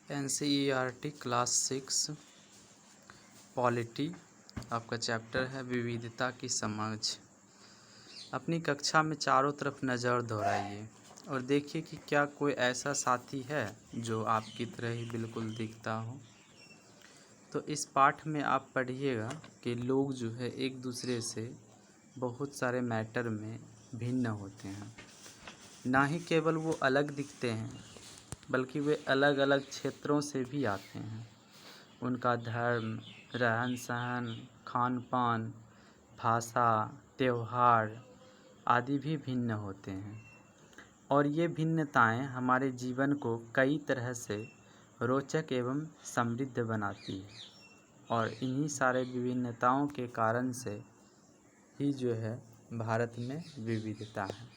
NCERT class 6 polity आपका chapter है विविधता की समझ। अपनी कक्षा में चारों तरफ नज़र दौड़ाइए और देखिए कि क्या कोई ऐसा साथी है जो आपकी तरह ही बिल्कुल दिखता हो। तो इस पाठ में आप पढ़िएगा कि लोग जो है एक दूसरे से बहुत सारे मैटर में भिन्न होते हैं। ना ही केवल वो अलग दिखते हैं बल्कि वे अलग अलग क्षेत्रों से भी आते हैं। उनका धर्म, रहन सहन, खान पान, भाषा, त्यौहार आदि भी भिन्न होते हैं और ये भिन्नताएं हमारे जीवन को कई तरह से रोचक एवं समृद्ध बनाती है। और इन्हीं सारे विभिन्नताओं के कारण से ही जो है भारत में विविधता है।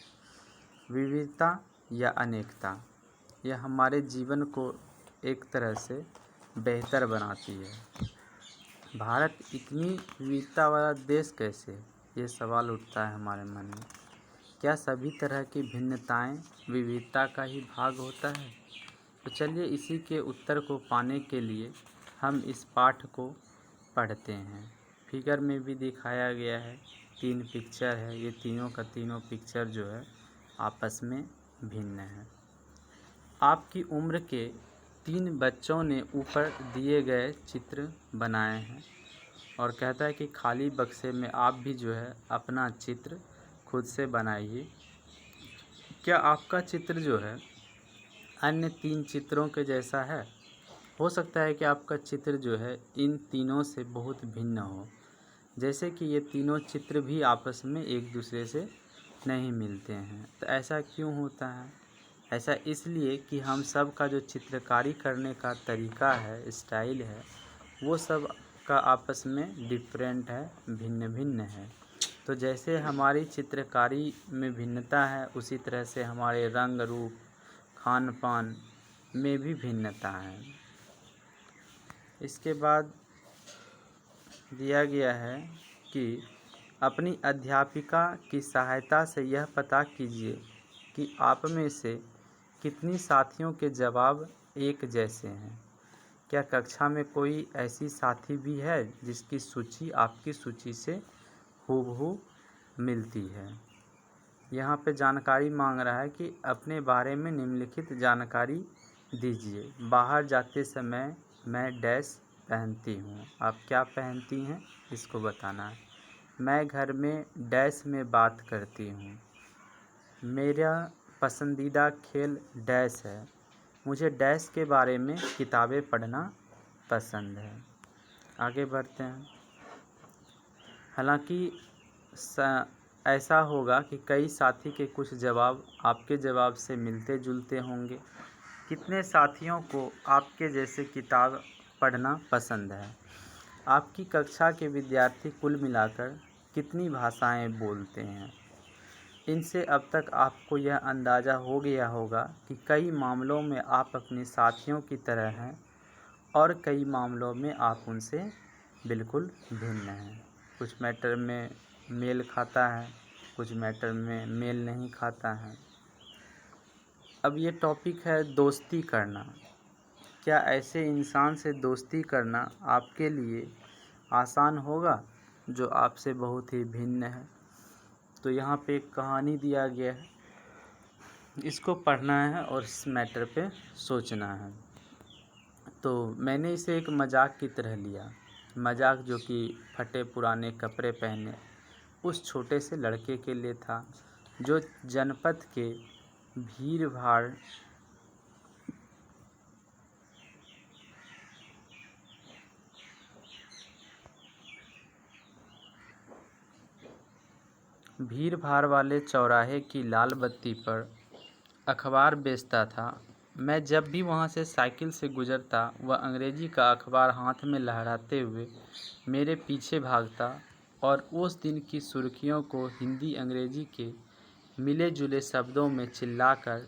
विविधता या अनेकता यह हमारे जीवन को एक तरह से बेहतर बनाती है। भारत इतनी विविधता वाला देश कैसे, ये सवाल उठता है हमारे मन में। क्या सभी तरह की भिन्नताएं विविधता का ही भाग होता है? तो चलिए इसी के उत्तर को पाने के लिए हम इस पाठ को पढ़ते हैं। फिगर में भी दिखाया गया है, 3 पिक्चर है। ये तीनों का तीनों पिक्चर जो है आपस में भिन्न है। आपकी उम्र के 3 बच्चों ने ऊपर दिए गए चित्र बनाए हैं और कहता है कि खाली बक्से में आप भी जो है अपना चित्र खुद से बनाइए। क्या आपका चित्र जो है अन्य 3 चित्रों के जैसा है? हो सकता है कि आपका चित्र जो है इन तीनों से बहुत भिन्न हो, जैसे कि ये तीनों चित्र भी आपस में एक दूसरे से नहीं मिलते हैं। तो ऐसा क्यों होता है? ऐसा इसलिए कि हम सब का जो चित्रकारी करने का तरीका है, स्टाइल है, वो सब का आपस में डिफरेंट है, भिन्न भिन्न है। तो जैसे हमारी चित्रकारी में भिन्नता है, उसी तरह से हमारे रंग रूप, खान पान में भी भिन्नता है। इसके बाद दिया गया है कि अपनी अध्यापिका की सहायता से यह पता कीजिए कि आप में से कितनी साथियों के जवाब एक जैसे हैं। क्या कक्षा में कोई ऐसी साथी भी है जिसकी सूची आपकी सूची से हूबहू मिलती है? यहाँ पे जानकारी मांग रहा है कि अपने बारे में निम्नलिखित जानकारी दीजिए। बाहर जाते समय मैं डैश पहनती हूँ। आप क्या पहनती हैं इसको बताना है। मैं घर में डैश में बात करती हूँ। मेरा पसंदीदा खेल डैश है। मुझे डैश के बारे में किताबें पढ़ना पसंद है। आगे बढ़ते हैं। हालांकि ऐसा होगा कि कई साथी के कुछ जवाब आपके जवाब से मिलते जुलते होंगे। कितने साथियों को आपके जैसे किताब पढ़ना पसंद है? आपकी कक्षा के विद्यार्थी कुल मिलाकर कितनी भाषाएं बोलते हैं? इनसे अब तक आपको यह अंदाज़ा हो गया होगा कि कई मामलों में आप अपने साथियों की तरह हैं और कई मामलों में आप उनसे बिल्कुल भिन्न हैं। कुछ मैटर में मेल खाता है, कुछ मैटर में मेल नहीं खाता है। अब ये टॉपिक है दोस्ती करना। क्या ऐसे इंसान से दोस्ती करना आपके लिए आसान होगा जो आपसे बहुत ही भिन्न है? तो यहाँ पे एक कहानी दिया गया है, इसको पढ़ना है और इस मैटर पे सोचना है। तो मैंने इसे एक मजाक की तरह लिया। मजाक जो कि फटे पुराने कपड़े पहने उस छोटे से लड़के के लिए था जो जनपद के भीड़ भाड़ वाले चौराहे की लाल बत्ती पर अखबार बेचता था। मैं जब भी वहाँ से साइकिल से गुजरता, वह अंग्रेजी का अखबार हाथ में लहराते हुए मेरे पीछे भागता और उस दिन की सुर्खियों को हिंदी अंग्रेजी के मिले जुले शब्दों में चिल्लाकर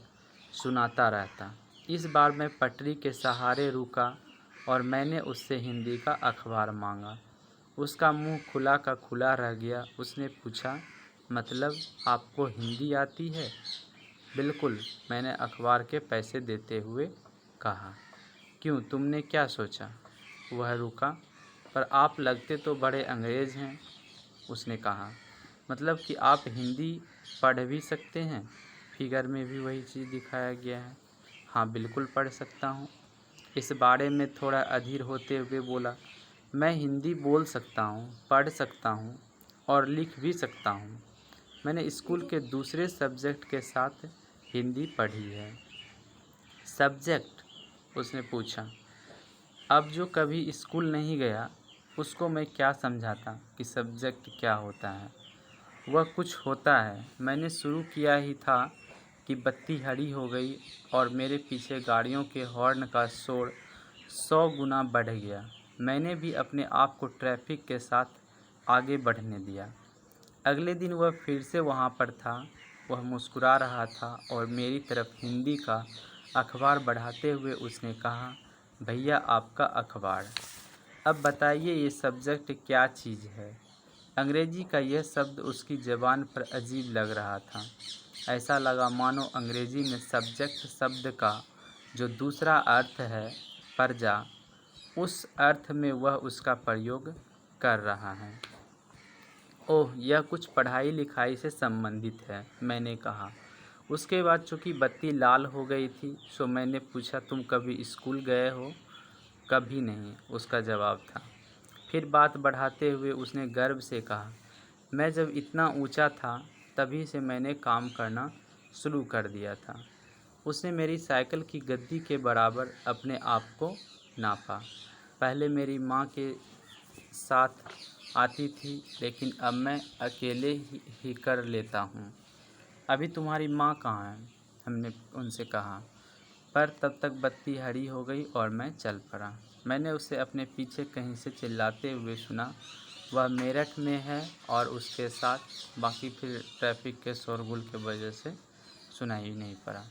सुनाता रहता। इस बार मैं पटरी के सहारे रुका और मैंने उससे हिंदी का अखबार मांगा। उसका मुंह खुला का खुला रह गया। उसने पूछा, मतलब आपको हिंदी आती है? बिल्कुल, मैंने अखबार के पैसे देते हुए कहा। क्यों, तुमने क्या सोचा? वह रुका। पर आप लगते तो बड़े अंग्रेज़ हैं, उसने कहा। मतलब कि आप हिंदी पढ़ भी सकते हैं? फिगर में भी वही चीज़ दिखाया गया है। हाँ, बिल्कुल पढ़ सकता हूँ। इस बारे में थोड़ा अधीर होते हुए बोला, मैं हिंदी बोल सकता हूँ, पढ़ सकता हूँ और लिख भी सकता हूँ। मैंने स्कूल के दूसरे सब्जेक्ट के साथ हिंदी पढ़ी है। सब्जेक्ट? उसने पूछा। अब जो कभी स्कूल नहीं गया उसको मैं क्या समझाता कि सब्जेक्ट क्या होता है। वह कुछ होता है। मैंने शुरू किया ही था कि बत्ती हरी हो गई और मेरे पीछे गाड़ियों के हॉर्न का शोर 100 गुना बढ़ गया। मैंने भी अपने आप को ट्रैफिक के साथ आगे बढ़ने दिया। अगले दिन वह फिर से वहाँ पर था। वह मुस्कुरा रहा था और मेरी तरफ हिंदी का अखबार बढ़ाते हुए उसने कहा, भैया आपका अखबार। अब बताइए ये सब्जेक्ट क्या चीज़ है? अंग्रेजी का यह शब्द उसकी ज़बान पर अजीब लग रहा था। ऐसा लगा मानो अंग्रेजी में सब्जेक्ट शब्द का जो दूसरा अर्थ है प्रजा, उस अर्थ में वह उसका प्रयोग कर रहा है। ओह, यह कुछ पढ़ाई लिखाई से संबंधित है, मैंने कहा। उसके बाद चूँकि बत्ती लाल हो गई थी सो मैंने पूछा, तुम कभी स्कूल गए हो? कभी नहीं, उसका जवाब था। फिर बात बढ़ाते हुए उसने गर्व से कहा, मैं जब इतना ऊंचा था तभी से मैंने काम करना शुरू कर दिया था। उसने मेरी साइकिल की गद्दी के बराबर अपने आप को नापा। पहले मेरी माँ के साथ आती थी लेकिन अब मैं अकेले ही कर लेता हूँ। अभी तुम्हारी माँ कहाँ है? हमने उनसे कहा। पर तब तक बत्ती हरी हो गई और मैं चल पड़ा। मैंने उसे अपने पीछे कहीं से चिल्लाते हुए सुना। वह मेरठ में है और उसके साथ बाकी फिर ट्रैफिक के शोरगुल की वजह से सुनाई नहीं पड़ा।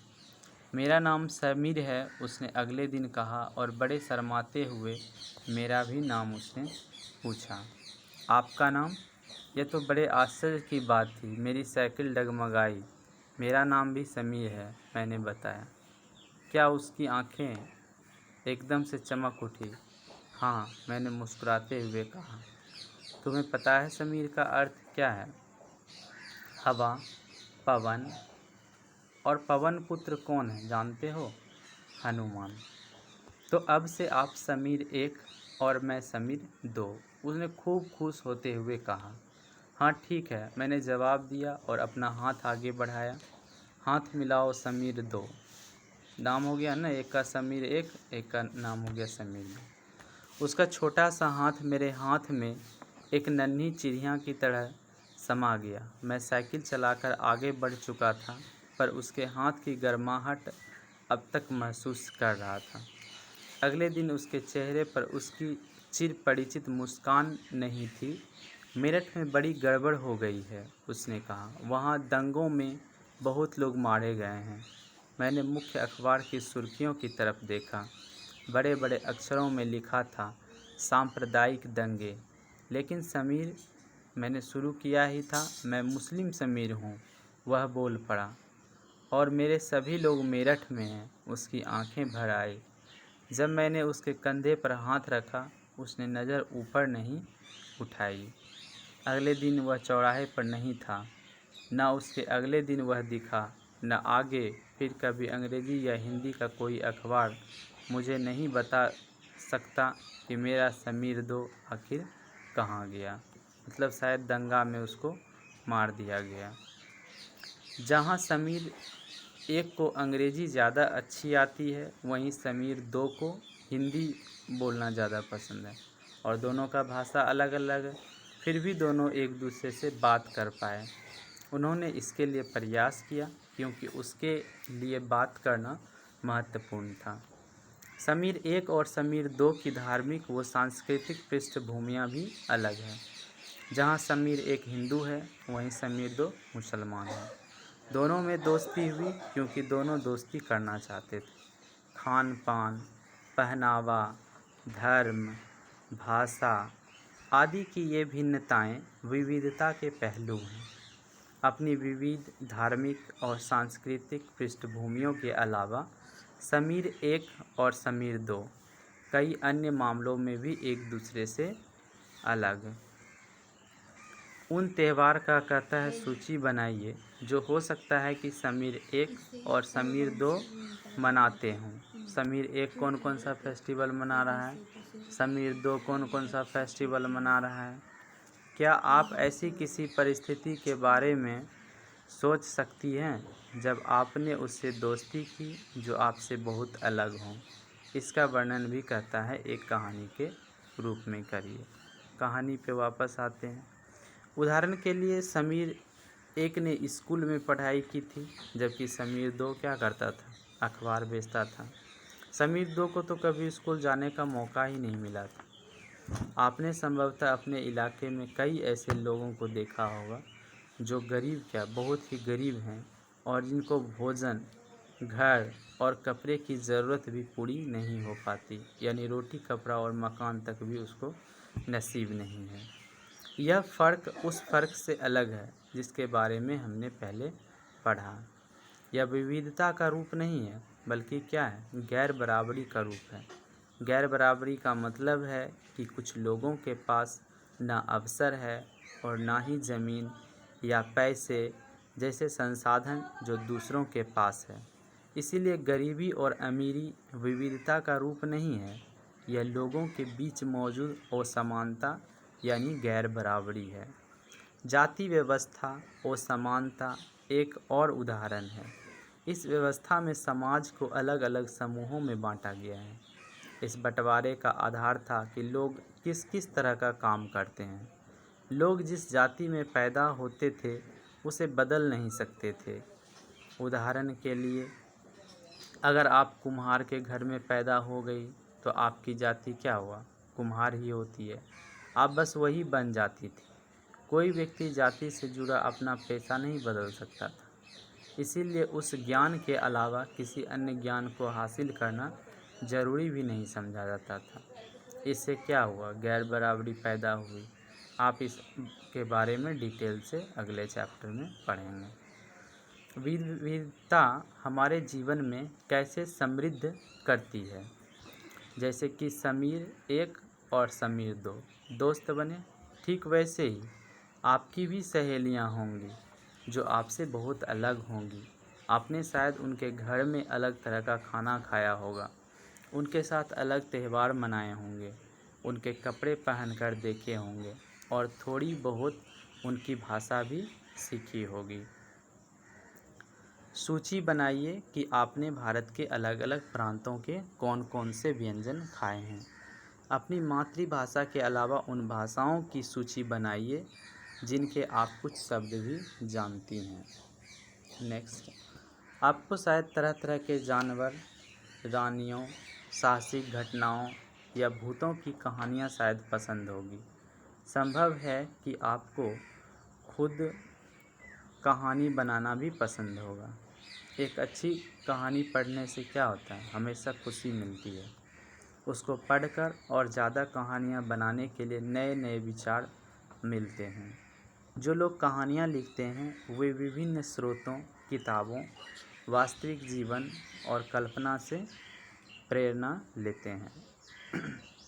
मेरा नाम समीर है, उसने अगले दिन कहा और बड़े शर्माते हुए मेरा भी नाम उसने पूछा। आपका नाम? यह तो बड़े आश्चर्य की बात थी। मेरी साइकिल डगमगाई। मेरा नाम भी समीर है, मैंने बताया। क्या उसकी आंखें एकदम से चमक उठी? हाँ, मैंने मुस्कुराते हुए कहा। तुम्हें पता है समीर का अर्थ क्या है? हवा, पवन। और पवन पुत्र कौन है जानते हो? हनुमान। तो अब से आप समीर 1 और मैं समीर 2, उसने खूब खुश होते हुए कहा। हाँ ठीक है, मैंने जवाब दिया और अपना हाथ आगे बढ़ाया। हाथ मिलाओ समीर 2। नाम हो गया ना, एक का समीर 1, एक का नाम हो गया समीर 2। उसका छोटा सा हाथ मेरे हाथ में एक नन्ही चिड़िया की तरह समा गया। मैं साइकिल चलाकर आगे बढ़ चुका था पर उसके हाथ की गर्माहट अब तक महसूस कर रहा था। अगले दिन उसके चेहरे पर उसकी चिर परिचित मुस्कान नहीं थी। मेरठ में बड़ी गड़बड़ हो गई है, उसने कहा। वहाँ दंगों में बहुत लोग मारे गए हैं। मैंने मुख्य अखबार की सुर्खियों की तरफ देखा। बड़े बड़े अक्षरों में लिखा था, सांप्रदायिक दंगे। लेकिन समीर, मैंने शुरू किया ही था, मैं मुस्लिम समीर हूँ, वह बोल पड़ा। और मेरे सभी लोग मेरठ में हैं। उसकी आंखें भर आई। जब मैंने उसके कंधे पर हाथ रखा उसने नज़र ऊपर नहीं उठाई। अगले दिन वह चौराहे पर नहीं था, न उसके अगले दिन वह दिखा, न आगे। फिर कभी अंग्रेज़ी या हिंदी का कोई अखबार मुझे नहीं बता सकता कि मेरा समीर 2 आखिर कहाँ गया। मतलब शायद दंगा में उसको मार दिया गया। जहाँ समीर 1 को अंग्रेज़ी ज़्यादा अच्छी आती है वहीं समीर 2 को हिंदी बोलना ज़्यादा पसंद है। और दोनों का भाषा अलग अलग है, फिर भी दोनों एक दूसरे से बात कर पाए। उन्होंने इसके लिए प्रयास किया क्योंकि उसके लिए बात करना महत्वपूर्ण था। समीर 1 और समीर 2 की धार्मिक व सांस्कृतिक पृष्ठभूमियाँ भी अलग हैं। जहाँ समीर 1 हिंदू है वहीं समीर 2 मुसलमान है। दोनों में दोस्ती हुई क्योंकि दोनों दोस्ती करना चाहते थे। खान पान, पहनावा, धर्म, भाषा आदि की ये भिन्नताएं विविधता के पहलू हैं। अपनी विविध धार्मिक और सांस्कृतिक पृष्ठभूमियों के अलावा समीर 1 और समीर 2 कई अन्य मामलों में भी एक दूसरे से अलग। उन त्यौहार का कहता है सूची बनाइए जो हो सकता है कि समीर 1 और समीर 2 मनाते हों। समीर 1 कौन कौन सा फेस्टिवल मना रहा है, समीर 2 कौन कौन सा फेस्टिवल मना रहा है। क्या आप ऐसी किसी परिस्थिति के बारे में सोच सकती हैं जब आपने उससे दोस्ती की जो आपसे बहुत अलग हो। इसका वर्णन भी कहता है एक कहानी के रूप में करिए। कहानी पे वापस आते हैं। उदाहरण के लिए समीर 1 ने स्कूल में पढ़ाई की थी, जबकि समीर 2 क्या करता था, अखबार बेचता था। समीर 2 को तो कभी स्कूल जाने का मौका ही नहीं मिला था। आपने संभवतः अपने इलाके में कई ऐसे लोगों को देखा होगा जो गरीब क्या बहुत ही गरीब हैं और जिनको भोजन, घर और कपड़े की ज़रूरत भी पूरी नहीं हो पाती, यानी रोटी, कपड़ा और मकान तक भी उसको नसीब नहीं है। यह फ़र्क उस फ़र्क से अलग है जिसके बारे में हमने पहले पढ़ा। यह विविधता का रूप नहीं है, बल्कि क्या है, गैर बराबरी का रूप है। गैर बराबरी का मतलब है कि कुछ लोगों के पास ना अवसर है और ना ही ज़मीन या पैसे जैसे संसाधन जो दूसरों के पास है। इसीलिए गरीबी और अमीरी विविधता का रूप नहीं है, यह लोगों के बीच मौजूद असमानता यानी गैर बराबरी है। जाति व्यवस्था असमानता एक और उदाहरण है। इस व्यवस्था में समाज को अलग अलग समूहों में बांटा गया है। इस बंटवारे का आधार था कि लोग किस किस तरह का काम करते हैं। लोग जिस जाति में पैदा होते थे उसे बदल नहीं सकते थे। उदाहरण के लिए, अगर आप कुम्हार के घर में पैदा हो गई तो आपकी जाति क्या हुआ, कुम्हार ही होती है। आप बस वही बन जाती थी। कोई व्यक्ति जाति से जुड़ा अपना पेशा नहीं बदल सकता था। इसीलिए उस ज्ञान के अलावा किसी अन्य ज्ञान को हासिल करना जरूरी भी नहीं समझा जाता था। इससे क्या हुआ, गैर बराबरी पैदा हुई। आप इसके बारे में डिटेल से अगले चैप्टर में पढ़ेंगे। विविधता हमारे जीवन में कैसे समृद्ध करती है। जैसे कि समीर 1 और समीर 2 दोस्त बने, ठीक वैसे ही आपकी भी सहेलियां होंगी जो आपसे बहुत अलग होंगी। आपने शायद उनके घर में अलग तरह का खाना खाया होगा, उनके साथ अलग त्यौहार मनाए होंगे, उनके कपड़े पहनकर देखे होंगे और थोड़ी बहुत उनकी भाषा भी सीखी होगी। सूची बनाइए कि आपने भारत के अलग अलग प्रांतों के कौन कौन से व्यंजन खाए हैं। अपनी मातृभाषा के अलावा उन भाषाओं की सूची बनाइए जिनके आप कुछ शब्द भी जानती हैं। नेक्स्ट, आपको शायद तरह तरह के जानवर, रानियों, साहसिक घटनाओं या भूतों की कहानियाँ शायद पसंद होगी। संभव है कि आपको खुद कहानी बनाना भी पसंद होगा। एक अच्छी कहानी पढ़ने से क्या होता है, हमेशा खुशी मिलती है। उसको पढ़कर और ज़्यादा कहानियाँ बनाने के लिए नए नए विचार मिलते हैं। जो लोग कहानियाँ लिखते हैं वे विभिन्न स्रोतों, किताबों, वास्तविक जीवन और कल्पना से प्रेरणा लेते हैं।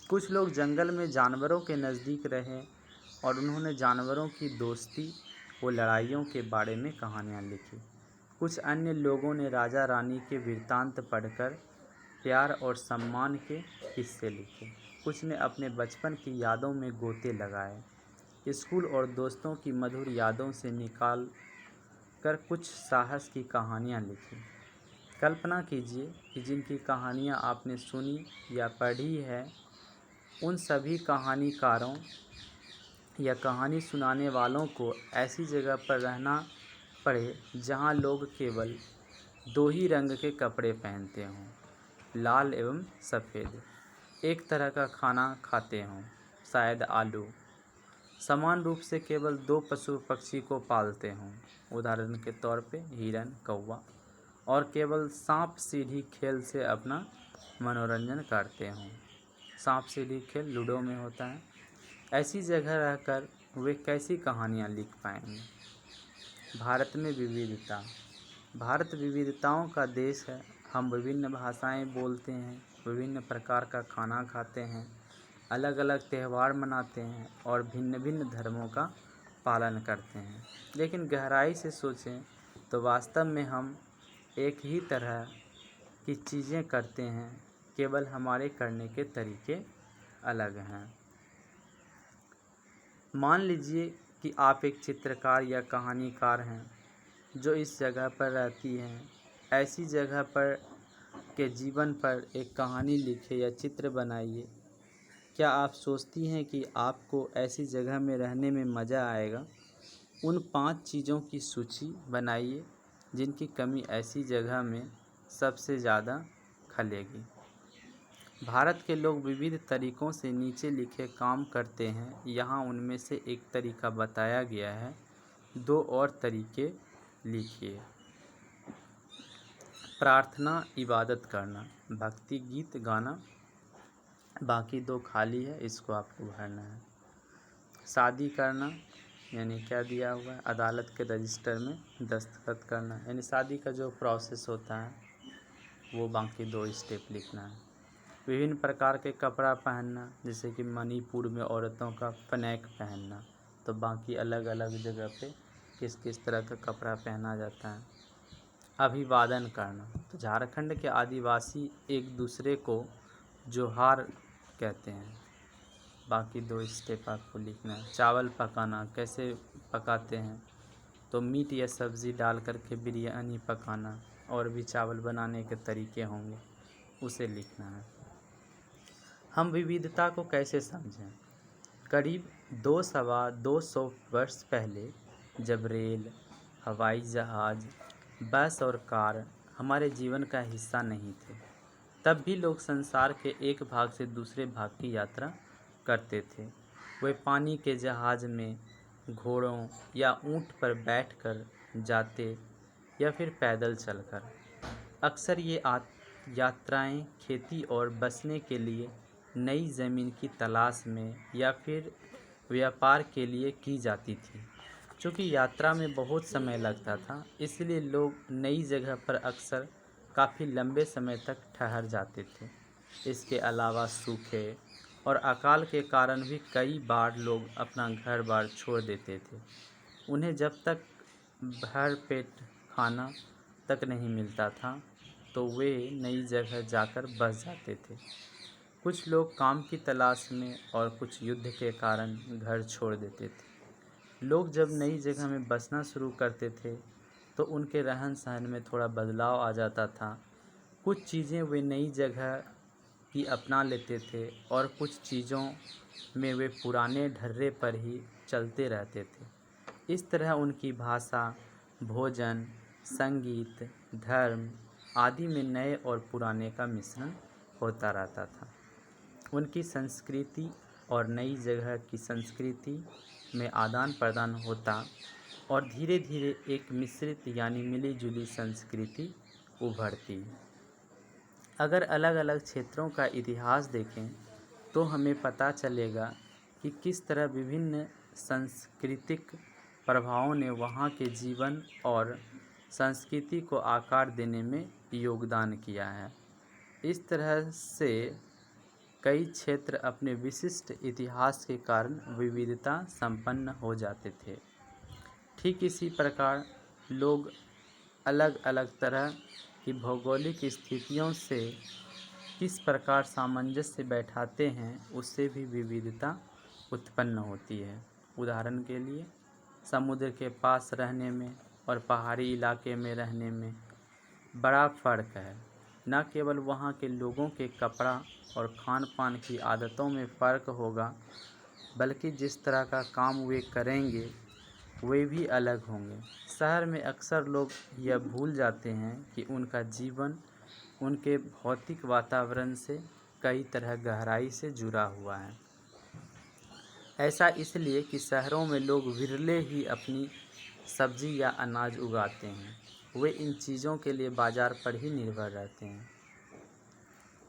कुछ लोग जंगल में जानवरों के नज़दीक रहे और उन्होंने जानवरों की दोस्ती व लड़ाइयों के बारे में कहानियाँ लिखी। कुछ अन्य लोगों ने राजा रानी के वृत्तांत पढ़कर प्यार और सम्मान के किस्से लिखे। कुछ ने अपने बचपन की यादों में गोते लगाए। स्कूल और दोस्तों की मधुर यादों से निकाल कर कुछ साहस की कहानियाँ लिखी। कल्पना कीजिए कि जिनकी कहानियाँ आपने सुनी या पढ़ी है, उन सभी कहानीकारों या कहानी सुनाने वालों को ऐसी जगह पर रहना पड़े जहाँ लोग केवल 2 ही रंग के कपड़े पहनते हों, लाल एवं सफ़ेद, एक तरह का खाना खाते हों, शायद आलू, समान रूप से केवल 2 पशु पक्षी को पालते हों, उदाहरण के तौर पे हिरन, कौवा, और केवल सांप सीढ़ी खेल से अपना मनोरंजन करते हों। सांप सीढ़ी खेल लूडो में होता है। ऐसी जगह रहकर वे कैसी कहानियाँ लिख पाएंगे। भारत में विविधता। भारत विविधताओं का देश है। हम विभिन्न भाषाएं बोलते हैं, विभिन्न प्रकार का खाना खाते हैं, अलग अलग त्यौहार मनाते हैं और भिन्न भिन्न धर्मों का पालन करते हैं। लेकिन गहराई से सोचें तो वास्तव में हम एक ही तरह की चीज़ें करते हैं, केवल हमारे करने के तरीके अलग हैं। मान लीजिए कि आप एक चित्रकार या कहानीकार हैं जो इस जगह पर रहती हैं। ऐसी जगह पर के जीवन पर एक कहानी लिखे या चित्र बनाइए। क्या आप सोचती हैं कि आपको ऐसी जगह में रहने में मज़ा आएगा? उन 5 चीज़ों की सूची बनाइए जिनकी कमी ऐसी जगह में सबसे ज़्यादा खलेगी। भारत के लोग विविध तरीक़ों से नीचे लिखे काम करते हैं। यहाँ उनमें से एक तरीका बताया गया है, 2 और तरीके लिखिए। प्रार्थना, इबादत करना, भक्ति गीत गाना, बाकी 2 खाली है, इसको आपको भरना है। शादी करना, यानी क्या दिया हुआ है, अदालत के रजिस्टर में दस्तखत करना, यानी शादी का जो प्रोसेस होता है वो बाकी 2 स्टेप लिखना है। विभिन्न प्रकार के कपड़ा पहनना, जैसे कि मणिपुर में औरतों का फनेक पहनना, तो बाकी अलग अलग जगह पे किस किस तरह का कपड़ा पहना जाता है। अभिवादन करना, तो झारखंड के आदिवासी एक दूसरे को जोहार कहते हैं। बाकी 2 स्टेप आपको लिखना है। चावल पकाना, कैसे पकाते हैं, तो मीट या सब्ज़ी डाल करके बिरयानी पकाना, और भी चावल बनाने के तरीके होंगे, उसे लिखना है। हम विविधता को कैसे समझें? करीब 200 वर्ष पहले जब रेल, हवाई जहाज़, बस और कार हमारे जीवन का हिस्सा नहीं थे, तब भी लोग संसार के एक भाग से दूसरे भाग की यात्रा करते थे। वे पानी के जहाज़ में, घोड़ों या ऊँट पर बैठकर जाते या फिर पैदल चलकर। अक्सर ये यात्राएं खेती और बसने के लिए, नई ज़मीन की तलाश में या फिर व्यापार के लिए की जाती थी। चूँकि यात्रा में बहुत समय लगता था, इसलिए लोग नई जगह पर अक्सर काफ़ी लंबे समय तक ठहर जाते थे। इसके अलावा सूखे और अकाल के कारण भी कई बार लोग अपना घर बार छोड़ देते थे। उन्हें जब तक भर पेट खाना तक नहीं मिलता था, तो वे नई जगह जाकर बस जाते थे। कुछ लोग काम की तलाश में और कुछ युद्ध के कारण घर छोड़ देते थे। लोग जब नई जगह में बसना शुरू करते थे, तो उनके रहन सहन में थोड़ा बदलाव आ जाता था। कुछ चीज़ें वे नई जगह की अपना लेते थे और कुछ चीज़ों में वे पुराने ढर्रे पर ही चलते रहते थे। इस तरह उनकी भाषा, भोजन, संगीत, धर्म आदि में नए और पुराने का मिश्रण होता रहता था। उनकी संस्कृति और नई जगह की संस्कृति में आदान प्रदान होता और धीरे धीरे एक मिश्रित यानी मिली जुली संस्कृति उभरती। अगर अलग अलग क्षेत्रों का इतिहास देखें तो हमें पता चलेगा कि किस तरह विभिन्न सांस्कृतिक प्रभावों ने वहाँ के जीवन और संस्कृति को आकार देने में योगदान किया है। इस तरह से कई क्षेत्र अपने विशिष्ट इतिहास के कारण विविधता संपन्न हो जाते थे। ठीक इसी प्रकार लोग अलग अलग तरह की भौगोलिक स्थितियों से किस प्रकार सामंजस्य बैठाते हैं, उससे भी विविधता उत्पन्न होती है। उदाहरण के लिए समुद्र के पास रहने में और पहाड़ी इलाके में रहने में बड़ा फ़र्क है। न केवल वहाँ के लोगों के कपड़ा और खान पान की आदतों में फ़र्क होगा, बल्कि जिस तरह का काम वे करेंगे वे भी अलग होंगे। शहर में अक्सर लोग यह भूल जाते हैं कि उनका जीवन उनके भौतिक वातावरण से कई तरह गहराई से जुड़ा हुआ है। ऐसा इसलिए कि शहरों में लोग विरले ही अपनी सब्जी या अनाज उगाते हैं। वे इन चीज़ों के लिए बाज़ार पर ही निर्भर रहते हैं।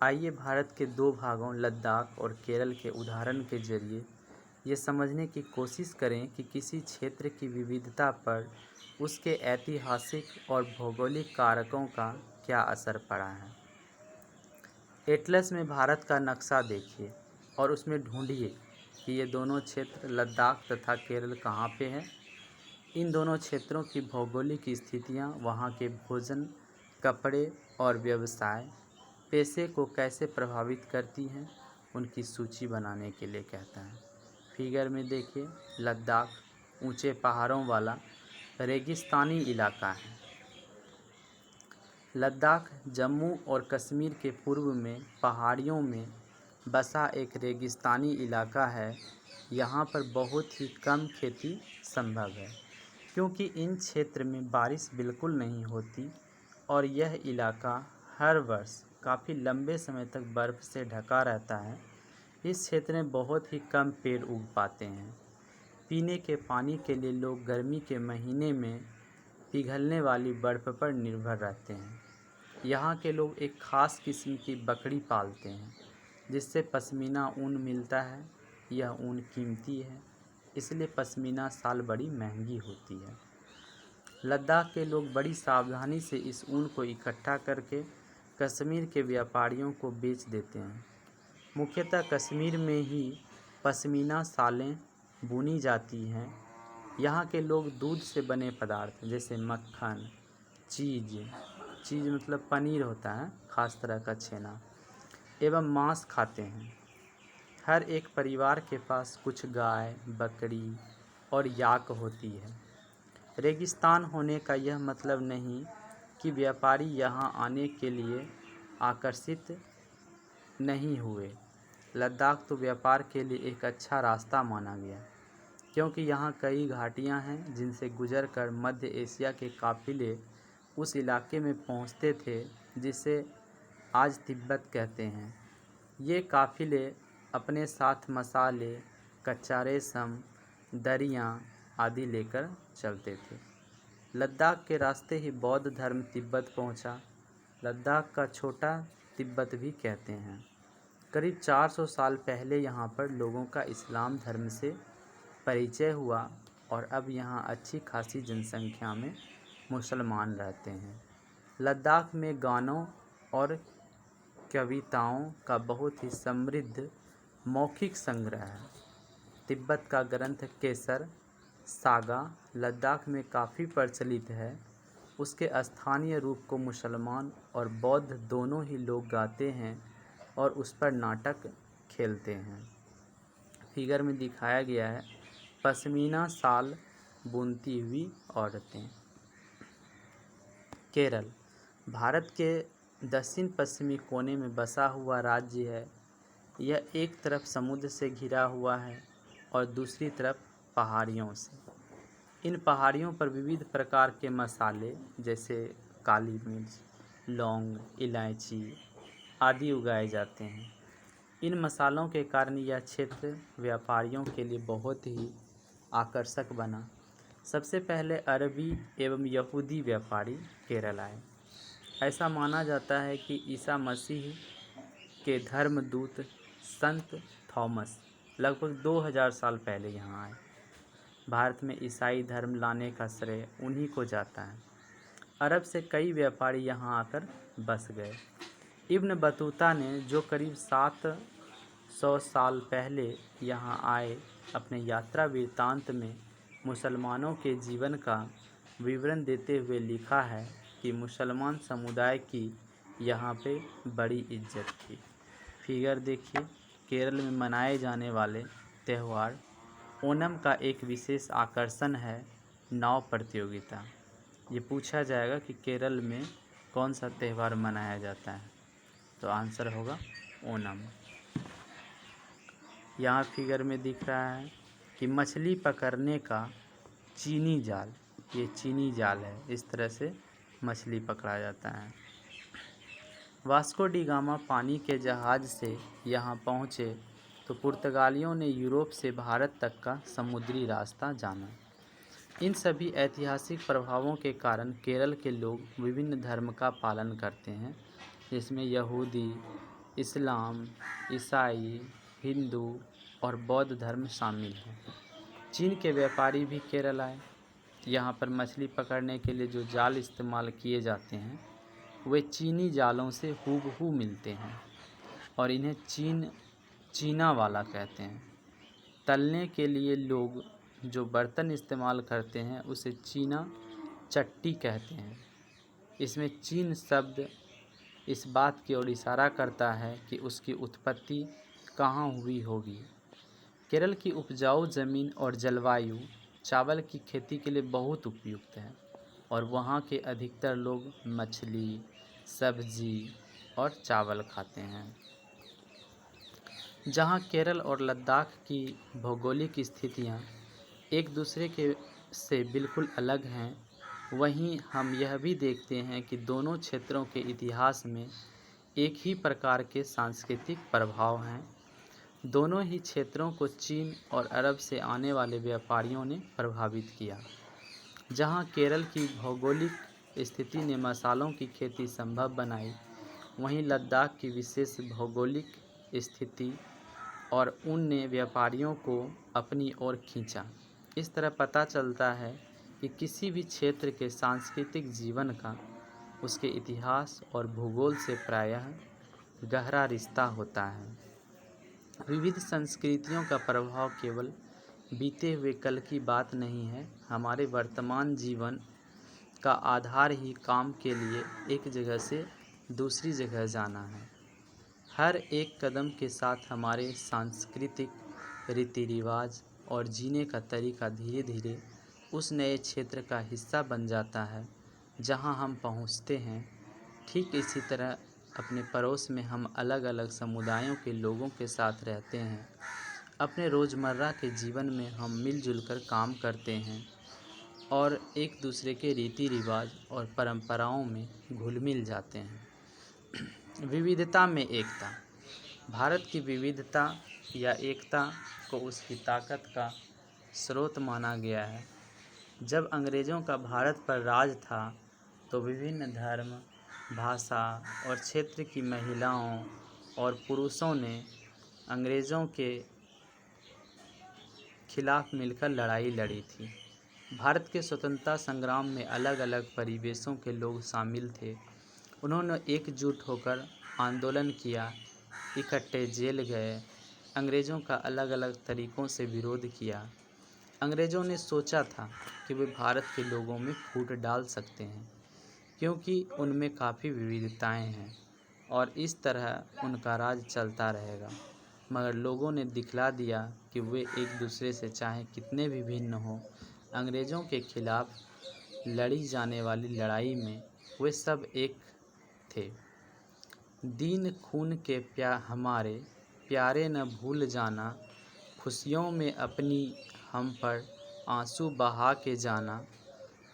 आइए भारत के 2 भागों लद्दाख और केरल के उदाहरण के जरिए ये समझने की कोशिश करें कि किसी क्षेत्र की विविधता पर उसके ऐतिहासिक और भौगोलिक कारकों का क्या असर पड़ा है। एटलस में भारत का नक्शा देखिए और उसमें ढूंढिए कि ये दोनों क्षेत्र लद्दाख तथा केरल कहाँ पे हैं। इन दोनों क्षेत्रों की भौगोलिक स्थितियाँ वहाँ के भोजन, कपड़े और व्यवसाय पेशे को कैसे प्रभावित करती हैं, उनकी सूची बनाने के लिए कहता है। फिगर में देखिए, लद्दाख ऊंचे पहाड़ों वाला रेगिस्तानी इलाका है। लद्दाख जम्मू और कश्मीर के पूर्व में पहाड़ियों में बसा एक रेगिस्तानी इलाका है। यहाँ पर बहुत ही कम खेती संभव है क्योंकि इन क्षेत्र में बारिश बिल्कुल नहीं होती और यह इलाका हर वर्ष काफ़ी लंबे समय तक बर्फ़ से ढका रहता है। इस क्षेत्र में बहुत ही कम पेड़ उग पाते हैं। पीने के पानी के लिए लोग गर्मी के महीने में पिघलने वाली बर्फ़ पर निर्भर रहते हैं। यहाँ के लोग एक ख़ास किस्म की बकरी पालते हैं जिससे पश्मीना ऊन मिलता है। यह ऊन कीमती है, इसलिए पश्मीना शाल बड़ी महंगी होती है। लद्दाख के लोग बड़ी सावधानी से इस ऊन को इकट्ठा करके कश्मीर के व्यापारियों को बेच देते हैं। मुख्यतः कश्मीर में ही पश्मीना शालें बुनी जाती हैं। यहाँ के लोग दूध से बने पदार्थ जैसे मक्खन, चीज़ मतलब पनीर होता है, ख़ास तरह का छेना, एवं मांस खाते हैं। हर एक परिवार के पास कुछ गाय, बकरी और याक होती है। रेगिस्तान होने का यह मतलब नहीं कि व्यापारी यहाँ आने के लिए आकर्षित नहीं हुए। लद्दाख तो व्यापार के लिए एक अच्छा रास्ता माना गया क्योंकि यहाँ कई घाटियाँ हैं जिनसे गुजरकर मध्य एशिया के काफ़िले उस इलाके में पहुँचते थे जिसे आज तिब्बत कहते हैं। ये काफ़िले अपने साथ मसाले, कच्चा रेशम, दरियाँ आदि लेकर चलते थे। लद्दाख के रास्ते ही बौद्ध धर्म तिब्बत पहुँचा। लद्दाख का छोटा तिब्बत भी कहते हैं। करीब 400 साल पहले यहाँ पर लोगों का इस्लाम धर्म से परिचय हुआ और अब यहाँ अच्छी खासी जनसंख्या में मुसलमान रहते हैं। लद्दाख में गानों और कविताओं का बहुत ही समृद्ध मौखिक संग्रह है। तिब्बत का ग्रंथ केसर सागा लद्दाख में काफ़ी प्रचलित है। उसके स्थानीय रूप को मुसलमान और बौद्ध दोनों ही लोग गाते हैं और उस पर नाटक खेलते हैं। फिगर में दिखाया गया है पश्मीना शाल बुनती हुई औरतें। केरल भारत के दक्षिण पश्चिमी कोने में बसा हुआ राज्य है। यह एक तरफ समुद्र से घिरा हुआ है और दूसरी तरफ पहाड़ियों से। इन पहाड़ियों पर विविध प्रकार के मसाले जैसे काली मिर्च, लौंग, इलायची आदि उगाए जाते हैं। इन मसालों के कारण यह क्षेत्र व्यापारियों के लिए बहुत ही आकर्षक बना। सबसे पहले अरबी एवं यहूदी व्यापारी केरल आए। ऐसा माना जाता है कि ईसा मसीह के धर्मदूत संत थॉमस लगभग 2000 साल पहले यहाँ आए। भारत में ईसाई धर्म लाने का श्रेय उन्हीं को जाता है। अरब से कई व्यापारी यहाँ आकर बस गए। इब्न बतूता ने जो करीब 700 साल पहले यहाँ आए, अपने यात्रा वृत्तांत में मुसलमानों के जीवन का विवरण देते हुए लिखा है कि मुसलमान समुदाय की यहाँ पे बड़ी इज्जत थी। फिगर देखिए, केरल में मनाए जाने वाले त्यौहार ओणम का एक विशेष आकर्षण है नाव प्रतियोगिता। ये पूछा जाएगा कि केरल में कौन सा त्यौहार मनाया जाता है, तो आंसर होगा ओणम। यहाँ फिगर में दिख रहा है कि मछली पकड़ने का चीनी जाल, ये चीनी जाल है, इस तरह से मछली पकड़ा जाता है। वास्को डी गामा पानी के जहाज़ से यहाँ पहुँचे तो पुर्तगालियों ने यूरोप से भारत तक का समुद्री रास्ता जाना। इन सभी ऐतिहासिक प्रभावों के कारण केरल के लोग विभिन्न धर्म का पालन करते हैं, जिसमें यहूदी, इस्लाम, ईसाई, हिंदू और बौद्ध धर्म शामिल हैं। चीन के व्यापारी भी केरल आए। यहाँ पर मछली पकड़ने के लिए जो जाल इस्तेमाल किए जाते हैं वे चीनी जालों से हूबहू मिलते हैं। और इन्हें चीना वाला कहते हैं। तलने के लिए लोग जो बर्तन इस्तेमाल करते हैं उसे चीना चट्टी कहते हैं। इसमें चीन शब्द इस बात की ओर इशारा करता है कि उसकी उत्पत्ति कहाँ हुई होगी। केरल की उपजाऊ ज़मीन और जलवायु चावल की खेती के लिए बहुत उपयुक्त है और वहाँ के अधिकतर लोग मछली, सब्जी और चावल खाते हैं। जहाँ केरल और लद्दाख की भौगोलिक स्थितियाँ एक दूसरे के से बिल्कुल अलग हैं, वहीं हम यह भी देखते हैं कि दोनों क्षेत्रों के इतिहास में एक ही प्रकार के सांस्कृतिक प्रभाव हैं। दोनों ही क्षेत्रों को चीन और अरब से आने वाले व्यापारियों ने प्रभावित किया। जहाँ केरल की भौगोलिक स्थिति ने मसालों की खेती संभव बनाई, वहीं लद्दाख की विशेष भौगोलिक स्थिति और उन ने व्यापारियों को अपनी ओर खींचा। इस तरह पता चलता है कि किसी भी क्षेत्र के सांस्कृतिक जीवन का उसके इतिहास और भूगोल से प्रायः गहरा रिश्ता होता है। विविध संस्कृतियों का प्रभाव केवल बीते हुए कल की बात नहीं है, हमारे वर्तमान जीवन का आधार ही काम के लिए एक जगह से दूसरी जगह जाना है। हर एक कदम के साथ हमारे सांस्कृतिक रीति रिवाज और जीने का तरीका धीरे धीरे उस नए क्षेत्र का हिस्सा बन जाता है जहां हम पहुंचते हैं। ठीक इसी तरह अपने पड़ोस में हम अलग अलग समुदायों के लोगों के साथ रहते हैं। अपने रोज़मर्रा के जीवन में हम मिलजुल कर काम करते हैं और एक दूसरे के रीति रिवाज और परंपराओं में घुल मिल जाते हैं। विविधता में एकता। भारत की विविधता या एकता को उसकी ताकत का स्रोत माना गया है। जब अंग्रेज़ों का भारत पर राज था तो विभिन्न धर्म, भाषा और क्षेत्र की महिलाओं और पुरुषों ने अंग्रेज़ों के खिलाफ मिलकर लड़ाई लड़ी थी। भारत के स्वतंत्रता संग्राम में अलग अलग परिवेशों के लोग शामिल थे। उन्होंने एकजुट होकर आंदोलन किया, इकट्ठे जेल गए, अंग्रेज़ों का अलग अलग तरीक़ों से विरोध किया। अंग्रेज़ों ने सोचा था कि वे भारत के लोगों में फूट डाल सकते हैं क्योंकि उनमें काफ़ी विविधताएं हैं और इस तरह उनका राज चलता रहेगा। मगर लोगों ने दिखला दिया कि वे एक दूसरे से चाहे कितने भी भिन्न हों, अंग्रेज़ों के खिलाफ लड़ी जाने वाली लड़ाई में वे सब एक थे। दीन खून के हमारे प्यारे न भूल जाना, खुशियों में अपनी हम पर आंसू बहा के जाना।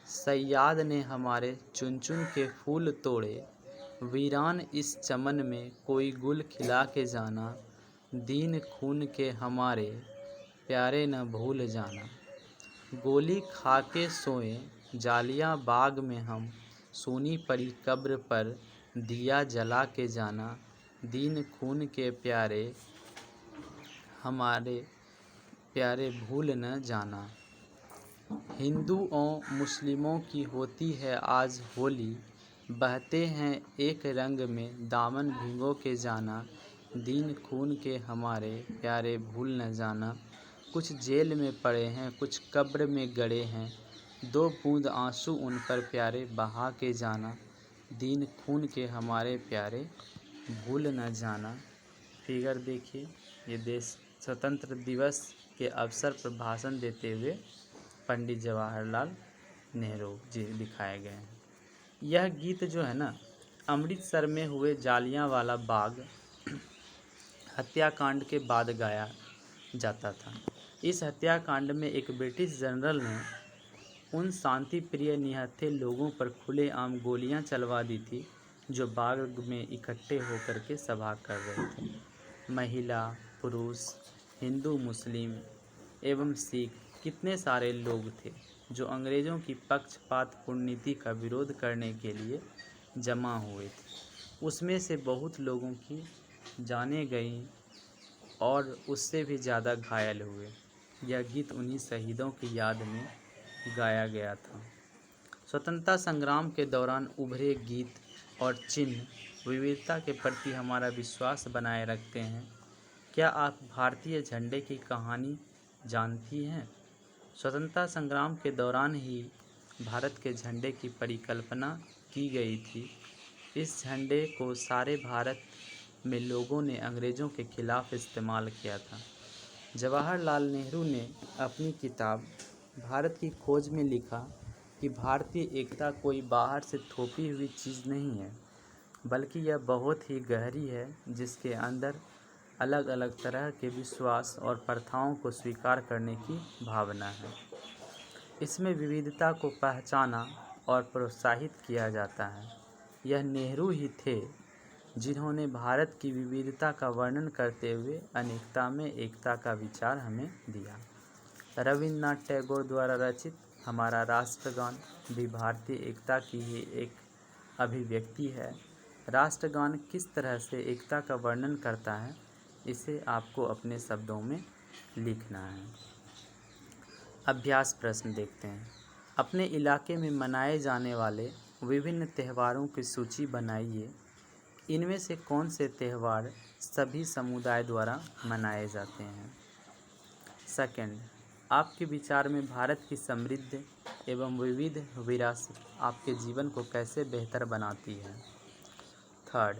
सैयाद ने हमारे चुन चुन के फूल तोड़े, वीरान इस चमन में कोई गुल खिला के जाना। दीन खून के हमारे प्यारे न भूल जाना। गोली खा के सोए जालियां बाग में हम, सोनी पड़ी कब्र पर दिया जला के जाना। दीन खून के प्यारे हमारे प्यारे भूल न जाना। हिंदुओं मुस्लिमों की होती है आज होली, बहते हैं एक रंग में दामन भिगो के जाना। दीन खून के हमारे प्यारे भूल न जाना। कुछ जेल में पड़े हैं, कुछ कब्र में गड़े हैं, दो बूंद आंसू उन पर प्यारे बहा के जाना। दीन खून के हमारे प्यारे भूल न जाना। फिगर देखिए, ये देश स्वतंत्र दिवस के अवसर पर भाषण देते हुए पंडित जवाहरलाल नेहरू जी दिखाए गए हैं। यह गीत जो है ना, अमृतसर में हुए जालियांवाला बाग हत्याकांड के बाद गाया जाता था। इस हत्याकांड में एक ब्रिटिश जनरल ने उन शांति प्रिय निहत्थे लोगों पर खुलेआम गोलियां चलवा दी थी जो बाग में इकट्ठे होकर के सभा कर रहे थे। महिला, पुरुष, हिंदू, मुस्लिम एवं सिख, कितने सारे लोग थे जो अंग्रेज़ों की पक्षपातपूर्ण नीति का विरोध करने के लिए जमा हुए थे। उसमें से बहुत लोगों की जानें गईं और उससे भी ज़्यादा घायल हुए। यह गीत उन्हीं शहीदों की याद में गाया गया था। स्वतंत्रता संग्राम के दौरान उभरे गीत और चिन्ह विविधता के प्रति हमारा विश्वास बनाए रखते हैं। क्या आप भारतीय झंडे की कहानी जानती हैं? स्वतंत्रता संग्राम के दौरान ही भारत के झंडे की परिकल्पना की गई थी। इस झंडे को सारे भारत में लोगों ने अंग्रेज़ों के खिलाफ इस्तेमाल किया था। जवाहरलाल नेहरू ने अपनी किताब भारत की खोज में लिखा कि भारतीय एकता कोई बाहर से थोपी हुई चीज़ नहीं है, बल्कि यह बहुत ही गहरी है, जिसके अंदर अलग अलग तरह के विश्वास और प्रथाओं को स्वीकार करने की भावना है। इसमें विविधता को पहचाना और प्रोत्साहित किया जाता है। यह नेहरू ही थे जिन्होंने भारत की विविधता का वर्णन करते हुए अनेकता में एकता का विचार हमें दिया। रविन्द्रनाथ टैगोर द्वारा रचित हमारा राष्ट्रगान भी भारतीय एकता की ही एक अभिव्यक्ति है। राष्ट्रगान किस तरह से एकता का वर्णन करता है, इसे आपको अपने शब्दों में लिखना है। अभ्यास प्रश्न देखते हैं। अपने इलाके में मनाए जाने वाले विभिन्न त्योहारों की सूची बनाइए। इनमें से कौन से त्यौहार सभी समुदाय द्वारा मनाए जाते हैं? सेकंड, आपके विचार में भारत की समृद्ध एवं विविध विरासत आपके जीवन को कैसे बेहतर बनाती है? थर्ड,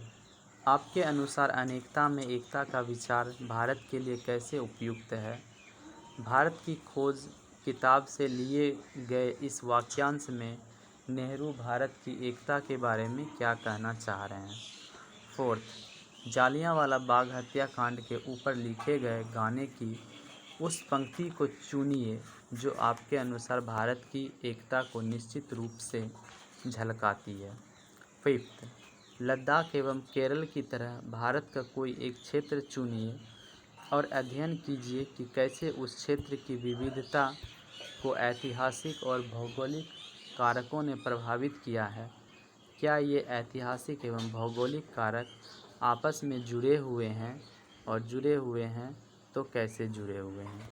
आपके अनुसार अनेकता में एकता का विचार भारत के लिए कैसे उपयुक्त है? भारत की खोज किताब से लिए गए इस वाक्यांश में नेहरू भारत की एकता के बारे में क्या कहना चाह रहे हैं? फोर्थ, जालियांवाला बाग हत्याकांड के ऊपर लिखे गए गाने की उस पंक्ति को चुनिए जो आपके अनुसार भारत की एकता को निश्चित रूप से झलकाती है। फिफ्थ, लद्दाख एवं केरल की तरह भारत का कोई एक क्षेत्र चुनिए और अध्ययन कीजिए कि कैसे उस क्षेत्र की विविधता को ऐतिहासिक और भौगोलिक कारकों ने प्रभावित किया है। क्या ये ऐतिहासिक एवं भौगोलिक कारक आपस में जुड़े हुए हैं, और जुड़े हुए हैं तो कैसे जुड़े हुए हैं?